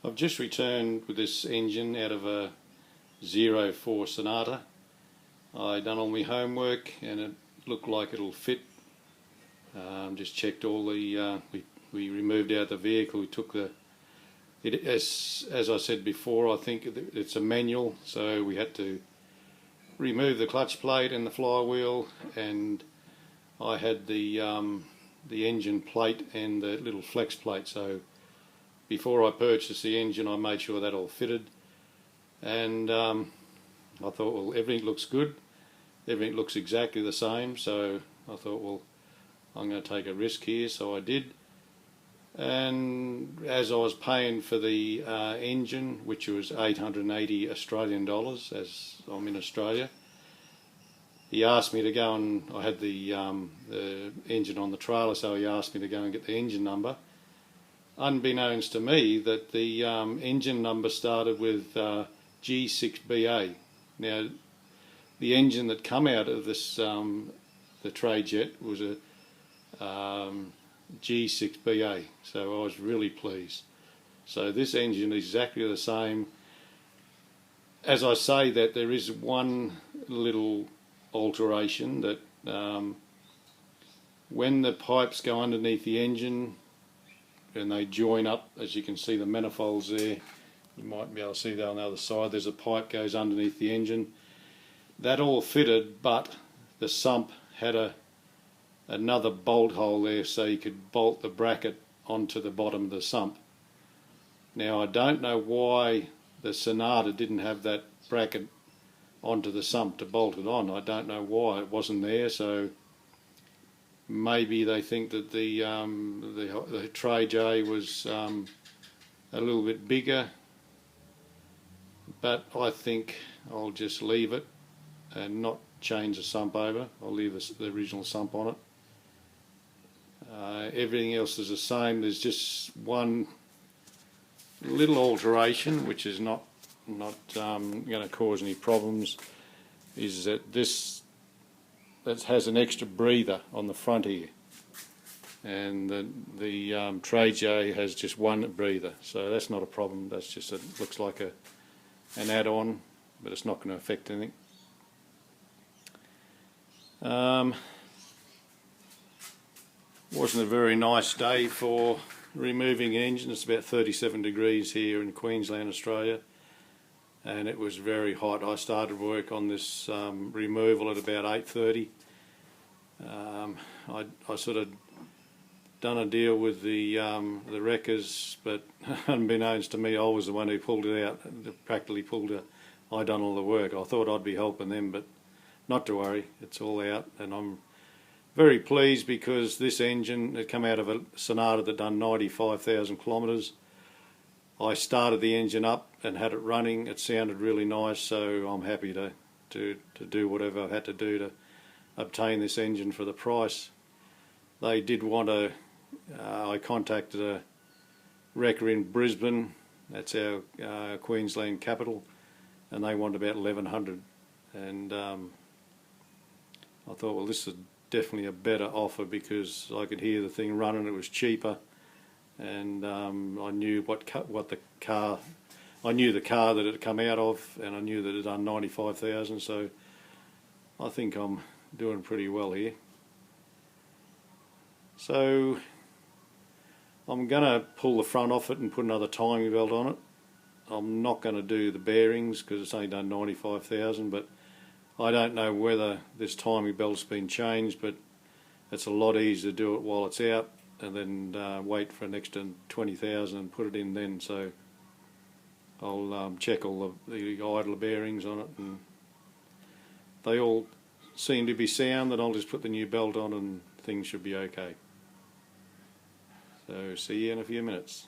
I've just returned with this engine out of a 04 Sonata. I done all my homework and it looked like it'll fit. Just checked all the, we removed out the vehicle, we took the, as I said before, I think it's a manual, so we had to remove the clutch plate and the flywheel, and I had the engine plate and the little flex plate, so before I purchased the engine I made sure that all fitted, and I thought, well, everything looks good, everything looks exactly the same, so I thought, well, I'm going to take a risk here, so I did. And as I was paying for the engine, which was 880 Australian dollars, as I'm in Australia, he asked me to go, and I had the engine on the trailer, so he asked me to go and get the engine number. Unbeknownst to me, that the engine number started with G6BA. Now, the engine that come out of this, the trajet, was a G6BA, so I was really pleased. So this engine is exactly the same. As I say that, there is one little alteration that when the pipes go underneath the engine and they join up, as you can see the manifolds there, you might be able to see that on the other side, there's a pipe goes underneath the engine. That all fitted, but the sump had another bolt hole there, so you could bolt the bracket onto the bottom of the sump. Now I don't know why the Sonata didn't have that bracket onto the sump to bolt it on. I don't know why it wasn't there, so maybe they think that the trajet was a little bit bigger, but I think I'll just leave it and not change the sump over. I'll leave the original sump on it. Everything else is the same. There's just one little alteration, which is not going to cause any problems, is that this has an extra breather on the front here, and the trajet has just one breather, so that's not a problem. That's just looks like an add-on, but it's not going to affect anything. Wasn't a very nice day for removing an engine. It's about 37 degrees here in Queensland, Australia, and it was very hot. I started work on this removal at about 8:30. I sort of done a deal with the wreckers, but unbeknownst to me, I was the one who pulled it out. Practically pulled it. I done all the work. I thought I'd be helping them, but not to worry. It's all out, and I'm very pleased because this engine had come out of a Sonata that done 95,000 kilometres. I started the engine up and had it running. It sounded really nice, so I'm happy to do whatever I had to do to obtain this engine for the price. They did want I contacted a wrecker in Brisbane, that's our Queensland capital, and they wanted about 1,100, and I thought, well, this is definitely a better offer because I could hear the thing running. It was cheaper, and I knew the car that it had come out of, and I knew that it had done 95,000. So I think I'm doing pretty well here. So I'm going to pull the front off it and put another timing belt on it. I'm not going to do the bearings because it's only done 95,000, but I don't know whether this timing belt's been changed, but it's a lot easier to do it while it's out and then wait for an extra 20,000 and put it in then. So I'll check all the idler bearings on it, and they all seem to be sound. Then I'll just put the new belt on and things should be okay. So see you in a few minutes.